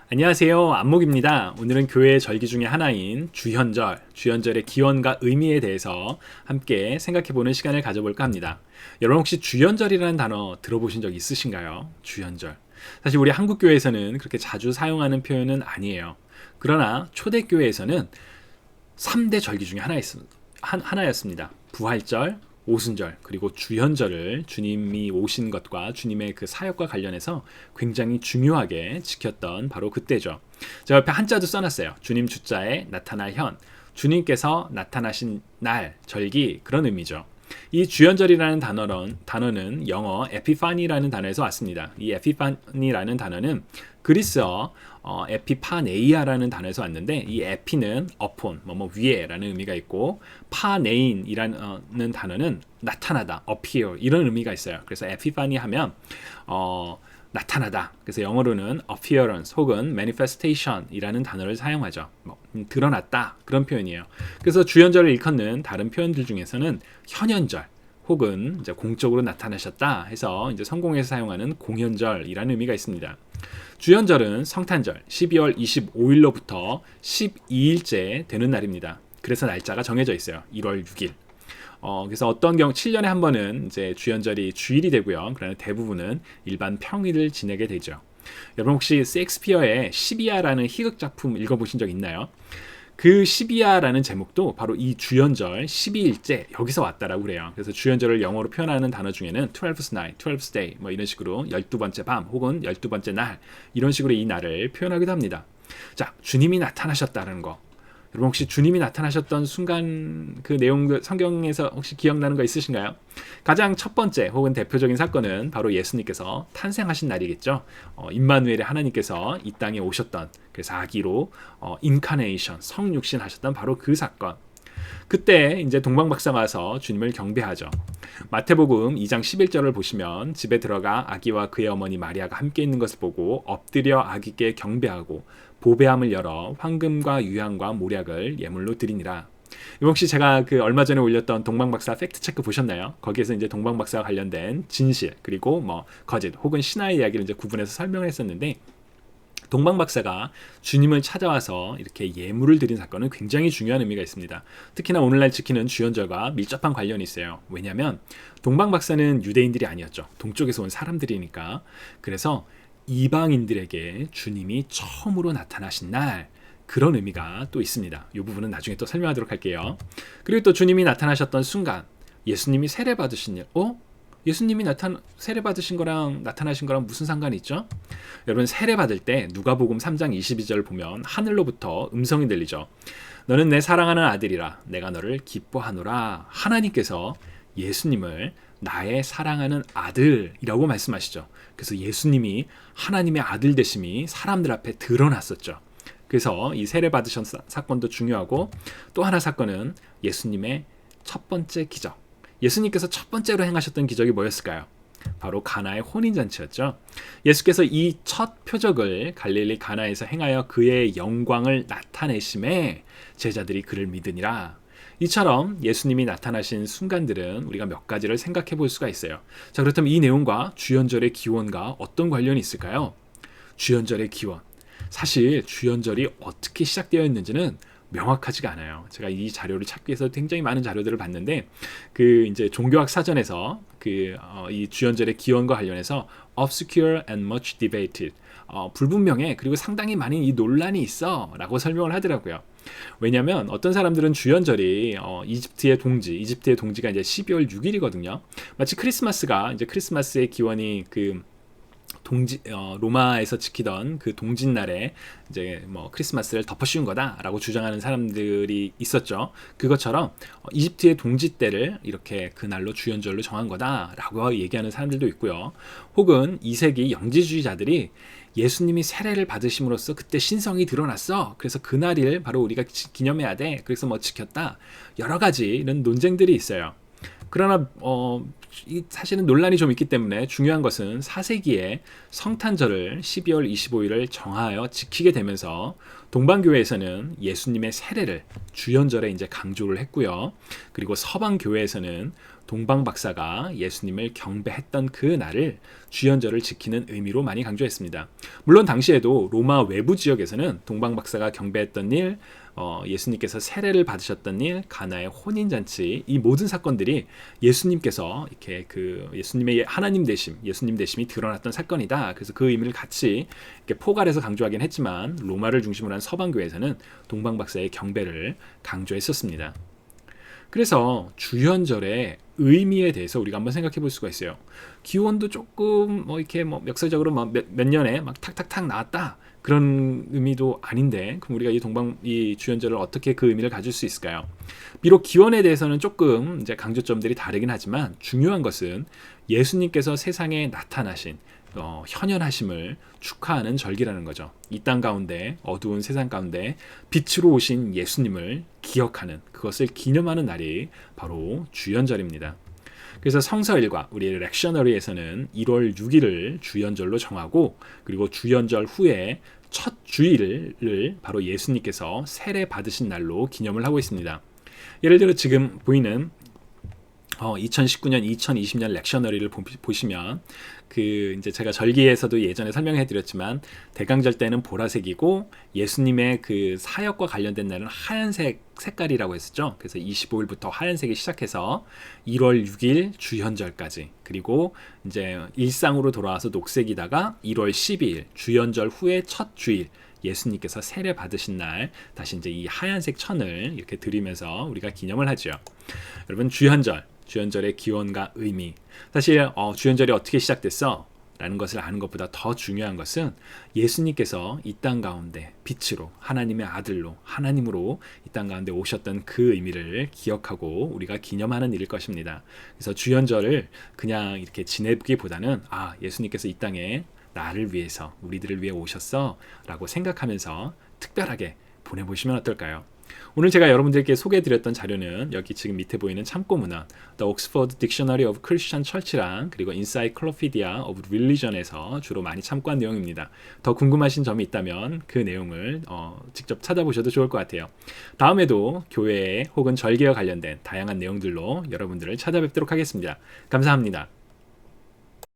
안녕하세요. 안목입니다. 오늘은 교회의 절기 중에 하나인 주현절의 기원과 의미에 대해서 함께 생각해보는 시간을 가져볼까 합니다. 여러분 혹시 주현절이라는 단어 들어보신 적 있으신가요? 주현절. 사실 우리 한국교회에서는 그렇게 자주 사용하는 표현은 아니에요. 그러나 초대교회에서는 3대 절기 중에 하나였습니다. 부활절, 오순절, 그리고 주현절을 주님이 오신 것과 주님의 그 사역과 관련해서 굉장히 중요하게 지켰던 바로 그때죠. 제가 옆에 한자도 써놨어요. 주님 주자에 나타날 현, 주님께서 나타나신 날, 절기, 그런 의미죠. 이 주현절이라는 단어는 영어 에피파니라는 단어에서 왔습니다. 이 에피파니라는 단어는 그리스어 에피파네이아라는 단어에서 왔는데, 이 에피는 upon, 위에라는 의미가 있고, 파네인이라는 단어는 나타나다, appear, 이런 의미가 있어요. 그래서 에피파니 하면 나타나다. 그래서 영어로는 appearance 혹은 manifestation이라는 단어를 사용하죠. 드러났다, 그런 표현이에요. 그래서 주현절을 일컫는 다른 표현들 중에서는 현현절 혹은 이제 공적으로 나타나셨다 해서 이제 성공에서 사용하는 공현절이라는 의미가 있습니다. 주현절은 성탄절 12월 25일로부터 12일째 되는 날입니다. 그래서 날짜가 정해져 있어요. 1월 6일. 그래서 어떤 경우 7년에 한 번은 이제 주현절이 주일이 되고요. 그러나 대부분은 일반 평일을 지내게 되죠. 여러분 혹시 셰익스피어의 시비아라는 희극 작품 읽어보신 적 있나요? 그 시비아라는 제목도 바로 이 주현절 12일째 여기서 왔다라고 그래요. 그래서 주현절을 영어로 표현하는 단어 중에는 12th night, 12th day 이런 식으로 12번째 밤 혹은 12번째 날, 이런 식으로 이 날을 표현하기도 합니다. 자, 주님이 나타나셨다는 거. 여러분 혹시 주님이 나타나셨던 순간 그 내용들 성경에서 혹시 기억나는 거 있으신가요? 가장 첫 번째 혹은 대표적인 사건은 바로 예수님께서 탄생하신 날이겠죠. 임마누엘의 하나님께서 이 땅에 오셨던, 그래서 아기로 인카네이션, 성육신 하셨던 바로 그 사건. 그때 이제 동방박사가 와서 주님을 경배하죠. 마태복음 2장 11절을 보시면 집에 들어가 아기와 그의 어머니 마리아가 함께 있는 것을 보고 엎드려 아기께 경배하고 보배함을 열어 황금과 유향과 모략을 예물로 드리니라. 혹시 제가 그 얼마 전에 올렸던 동방박사 팩트체크 보셨나요? 거기에서 이제 동방박사와 관련된 진실 그리고 거짓 혹은 신화의 이야기를 이제 구분해서 설명을 했었는데, 동방박사가 주님을 찾아와서 이렇게 예물을 드린 사건은 굉장히 중요한 의미가 있습니다. 특히나 오늘날 지키는 주현절과 밀접한 관련이 있어요. 왜냐하면 동방박사는 유대인들이 아니었죠. 동쪽에서 온 사람들이니까. 그래서 이방인들에게 주님이 처음으로 나타나신 날, 그런 의미가 또 있습니다. 이 부분은 나중에 또 설명하도록 할게요. 그리고 또 주님이 나타나셨던 순간, 예수님이 세례 받으신 일, 예수님이 세례 받으신 거랑 나타나신 거랑 무슨 상관이 있죠? 여러분 세례 받을 때 누가복음 3장 22절 보면 하늘로부터 음성이 들리죠. 너는 내 사랑하는 아들이라, 내가 너를 기뻐하노라. 하나님께서 예수님을 나의 사랑하는 아들이라고 말씀하시죠. 그래서 예수님이 하나님의 아들 되심이 사람들 앞에 드러났었죠. 그래서 이 세례 받으신 사건도 중요하고, 또 하나 사건은 예수님의 첫 번째 기적. 예수님께서 첫 번째로 행하셨던 기적이 뭐였을까요? 바로 가나의 혼인잔치였죠. 예수께서 이 첫 표적을 갈릴리 가나에서 행하여 그의 영광을 나타내심에 제자들이 그를 믿으니라. 이처럼 예수님이 나타나신 순간들은 우리가 몇 가지를 생각해 볼 수가 있어요. 자, 그렇다면 이 내용과 주현절의 기원과 어떤 관련이 있을까요? 주현절의 기원. 사실 주현절이 어떻게 시작되어 있는지는 명확하지가 않아요. 제가 이 자료를 찾기 위해서 굉장히 많은 자료들을 봤는데, 그 이제 종교학 사전에서 이 주현절의 기원과 관련해서 obscure and much debated, 불분명해, 그리고 상당히 많은 이 논란이 있어라고 설명을 하더라고요. 왜냐하면 어떤 사람들은 주현절이 이집트의 동지가 이제 12월 6일이거든요. 마치 크리스마스의 기원이 로마에서 지키던 그 동짓날에 이제 크리스마스를 덮어 씌운 거다라고 주장하는 사람들이 있었죠. 그것처럼 이집트의 동지 때를 이렇게 그날로 주현절로 정한 거다라고 얘기하는 사람들도 있고요. 혹은 2세기 영지주의자들이 예수님이 세례를 받으심으로써 그때 신성이 드러났어. 그래서 그날을 바로 우리가 기념해야 돼. 그래서 지켰다. 여러 가지 이런 논쟁들이 있어요. 그러나 사실은 논란이 좀 있기 때문에 중요한 것은 4세기에 성탄절을 12월 25일을 정하여 지키게 되면서 동방교회에서는 예수님의 세례를 주연절에 이제 강조를 했고요. 그리고 서방교회에서는 동방박사가 예수님을 경배했던 그 날을 주연절을 지키는 의미로 많이 강조했습니다. 물론 당시에도 로마 외부 지역에서는 동방박사가 경배했던 일, 예수님께서 세례를 받으셨던 일, 가나의 혼인잔치, 이 모든 사건들이 예수님께서 이렇게 그 예수님의 하나님 되심, 예수님 되심이 드러났던 사건이다. 그래서 그 의미를 같이 이렇게 포괄해서 강조하긴 했지만 로마를 중심으로 한 서방교회에서는 동방박사의 경배를 강조했었습니다. 그래서 주현절의 의미에 대해서 우리가 한번 생각해 볼 수가 있어요. 기원도 조금 이렇게 역사적으로 몇 년에 막 탁탁탁 나왔다 그런 의미도 아닌데, 그럼 우리가 이 주현절을 어떻게 그 의미를 가질 수 있을까요? 비록 기원에 대해서는 조금 이제 강조점들이 다르긴 하지만 중요한 것은 예수님께서 세상에 나타나신 현현하심을 축하하는 절기라는 거죠. 이 땅 가운데, 어두운 세상 가운데 빛으로 오신 예수님을 기억하는, 그것을 기념하는 날이 바로 주연절입니다. 그래서 성서일과 우리 렉셔너리에서는 1월 6일을 주연절로 정하고, 그리고 주연절 후에 첫 주일을 바로 예수님께서 세례 받으신 날로 기념을 하고 있습니다. 예를 들어 지금 보이는 2019년, 2020년 렉셔너리를 보시면 그 이제 제가 절기에서도 예전에 설명해 드렸지만 대강절 때는 보라색이고 예수님의 그 사역과 관련된 날은 하얀색 색깔이라고 했었죠. 그래서 25일부터 하얀색이 시작해서 1월 6일 주현절까지, 그리고 이제 일상으로 돌아와서 녹색이다가 1월 12일 주현절 후에 첫 주일 예수님께서 세례 받으신 날 다시 이제 이 하얀색 천을 이렇게 드리면서 우리가 기념을 하죠. 여러분, 주현절의 기원과 의미, 사실 주현절이 어떻게 시작됐어? 라는 것을 아는 것보다 더 중요한 것은 예수님께서 이 땅 가운데 빛으로, 하나님의 아들로, 하나님으로 이 땅 가운데 오셨던 그 의미를 기억하고 우리가 기념하는 일일 것입니다. 그래서 주현절을 그냥 이렇게 지내기보다는 예수님께서 이 땅에 나를 위해서, 우리들을 위해 오셨어 라고 생각하면서 특별하게 보내보시면 어떨까요? 오늘 제가 여러분들께 소개해드렸던 자료는 여기 지금 밑에 보이는 참고문헌 The Oxford Dictionary of Christian Church랑 그리고 Encyclopedia of Religion에서 주로 많이 참고한 내용입니다. 더 궁금하신 점이 있다면 그 내용을 직접 찾아보셔도 좋을 것 같아요. 다음에도 교회 혹은 절기와 관련된 다양한 내용들로 여러분들을 찾아뵙도록 하겠습니다. 감사합니다.